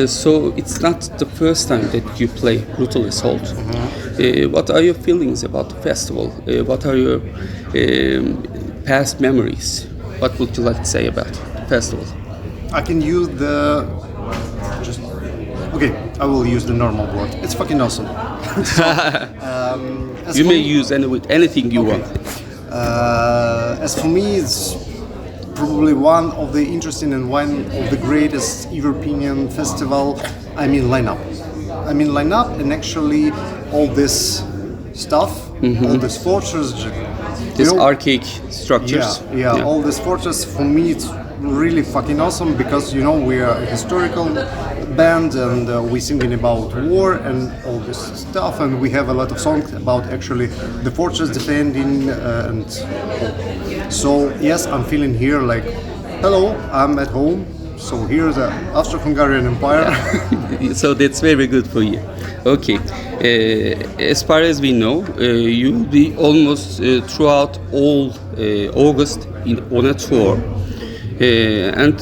So it's not the first time that you play Brutal Assault. What are your feelings about the festival? What are your past memories? What would you like to say about the festival? I can use the okay. I will use the normal word. It's fucking awesome. You may use anything you want. As for me, it's probably one of the interesting and one of the greatest European festival. I mean lineup, and actually all this stuff, all these fortresses, These archaic structures. Yeah, all these fortresses. For me, it's really fucking awesome because we are a historical band and we singing about war and all this stuff, and we have a lot of songs about actually the fortress defending and so yes, I'm feeling here like hello, I'm at home. So here's the Austro-Hungarian Empire. So that's very good for you. Okay, as far as we know, you'll be almost throughout all August on a tour. And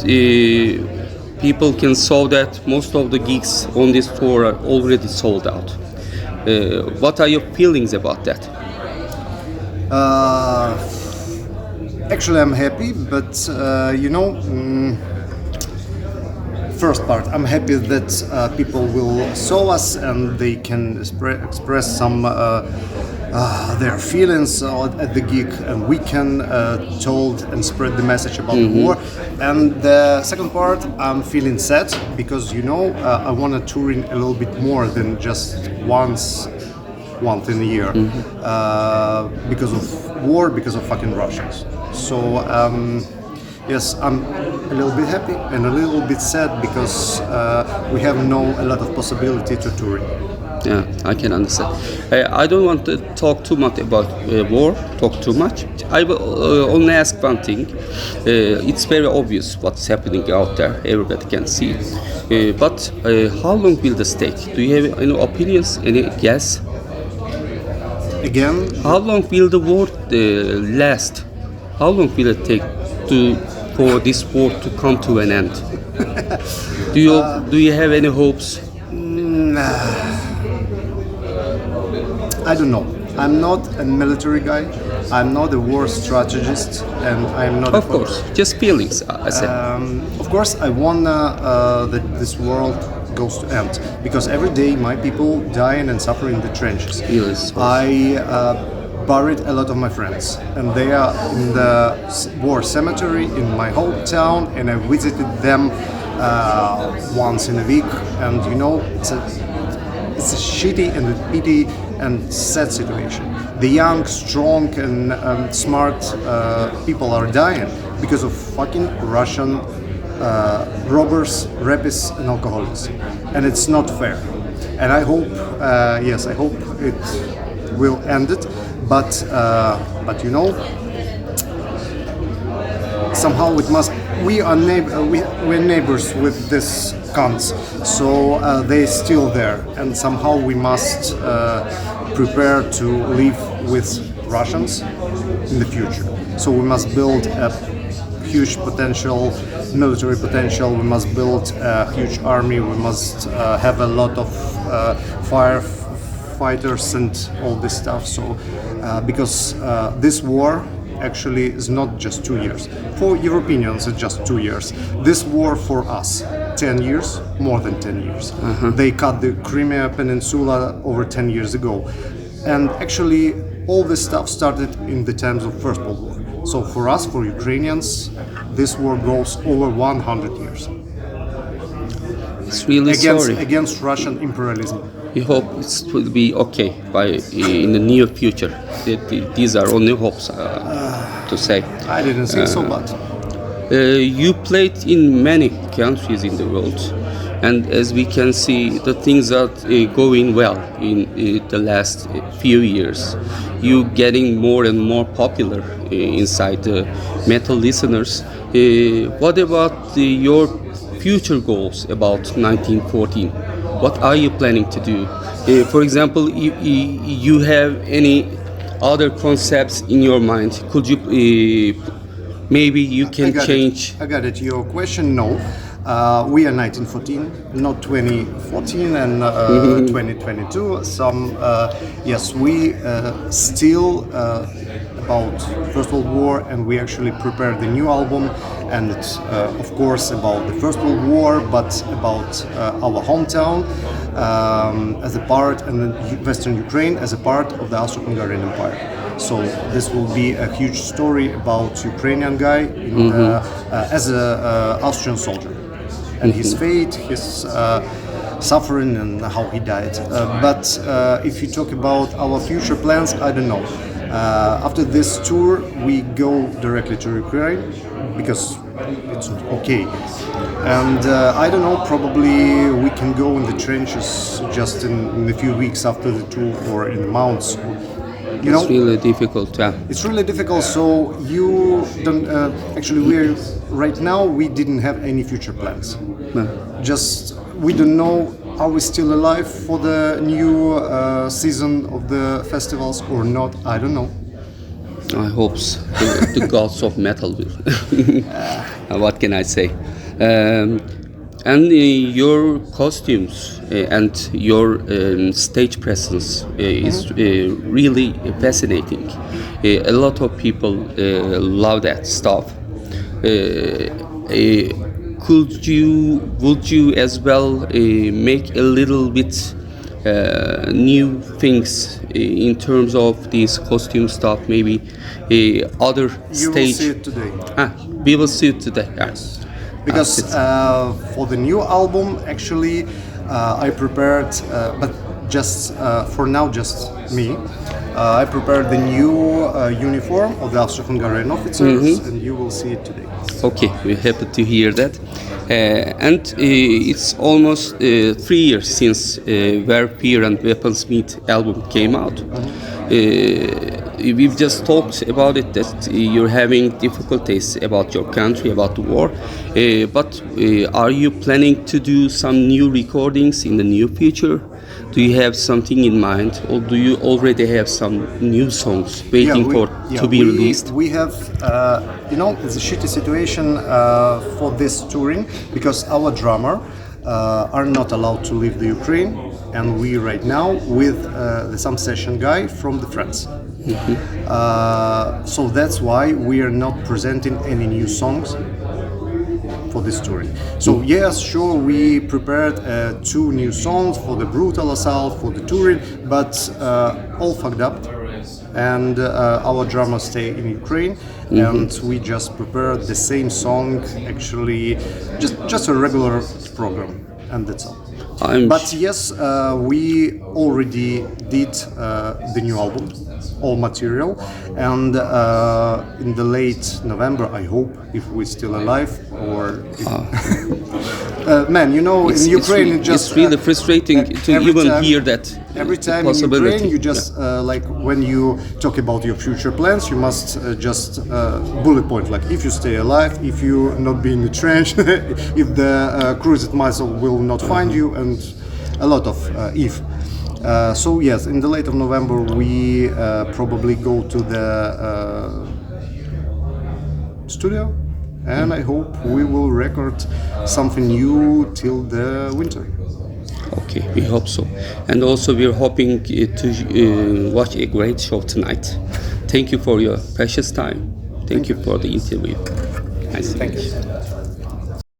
people can saw that most of the gigs on this tour are already sold out. What are your feelings about that? Actually, I'm happy, but first part, I'm happy that people will saw us and they can express some their feelings at the gig, and we can told and spread the message about the war. And the second part, I'm feeling sad because I want to tour in a little bit more than just once in a year because of war, because of fucking Russians. So yes, I'm a little bit happy and a little bit sad because we have a lot of possibility to tour. Yeah, I can understand. I don't want to talk too much about war, I will only ask one thing. It's very obvious what's happening out there, everybody can see. But how long will this take? Do you have any opinions, any guess? Again? How long will the war last? How long will it take for this war to come to an end? Do you have any hopes? I don't know. I'm not a military guy. I'm not a war strategist, and I'm not. Of course, just feelings. I said. Of course, I want that this world goes to end because every day my people dying and suffering in the trenches. Yes. I buried a lot of my friends, and they are in the war cemetery in my hometown, and I visited them once in a week, and it's a shitty and a pity and sad situation. The young, strong and smart people are dying because of fucking Russian robbers, rapists and alcoholics, and it's not fair. And I hope, I hope it will end it, but somehow it must. We're neighbors with this cunts, so they're still there, and somehow we must prepare to live with Russians in the future. So we must build a huge potential, military potential. We must build a huge army. We must have a lot of firefighters and all this stuff. So because this war actually is not just 2 years. For Europeans, it's just 2 years. This war for us, 10 years, more than 10 years. They cut the Crimea Peninsula over 10 years ago. And actually, all this stuff started in the times of First World War. So for us, for Ukrainians, this war goes over 100 years. It's really against Russian imperialism. We hope it will be okay in the near future. These are only hopes to say. I didn't say so, but you played in many countries in the world, and as we can see, the things are going well in the last few years. You getting more and more popular inside the metal listeners. What about your future goals about 1914? What are you planning to do? For example, you have any other concepts in your mind? Could you maybe you can change? I got it. Your question, no. We are 1914, not 2014 and 2022. Yes, we still about First World War, and we actually prepared the new album, and it's of course about the First World War, but about our hometown as a part, and then Western Ukraine as a part of the Austro-Hungarian Empire. So this will be a huge story about Ukrainian guy as a Austrian soldier, and his fate, his suffering, and how he died. But if you talk about our future plans, I don't know. After this tour, we go directly to Ukraine because it's okay. And I don't know, probably we can go in the trenches just in a few weeks after the tour, or in the months. You know, it's really difficult. Yeah. It's really difficult. So you don't. Actually, we're right now. We didn't have any future plans. No. Just we don't know. Are we still alive for the new season of the festivals or not? I don't know. I hope so. The gods of metal will. What can I say? And your costumes and your stage presence is really fascinating. A lot of people love that stuff. Would you as well make a little bit new things in terms of this costume stuff? Maybe other You stage. will see it today. We will see it today. Yes. Because for the new album, actually, I prepared, but just for now, just me. I prepared the new uniform of the Austro-Hungarian officers, and you will see it today. Okay, we're happy to hear that. And it's almost 3 years since Where Fear and Weapons Meet album came out. We've just talked about it, that you're having difficulties about your country, about the war. But are you planning to do some new recordings in the near future? Do you have something in mind, or do you already have some new songs waiting to be released? We have, it's a shitty situation for this touring because our drummer are not allowed to leave the Ukraine, and we right now with some session guy from the France. So that's why we are not presenting any new songs for this touring. So yes, sure, we prepared 2 new songs for the brutal assault, for the touring, but all fucked up. And our drummer stay in Ukraine, and we just prepared the same song, actually, just a regular program, and that's all. But yes, we already did the new album, all material, and in the late November, I hope, if we're still alive, or man, in Ukraine, it's really frustrating to even hear that. Every time in Ukraine, you just like when you talk about your future plans, you must just bullet point, like if you stay alive, if you not be in the trench, if the cruised missile will not find you, and a lot of if. So yes, in the late of November, we probably go to the studio, and I hope we will record something new till the winter. Okay, we hope so. And also we're hoping to watch a great show tonight. Thank you for your precious time. Thank you for the interview. Nice to meet you.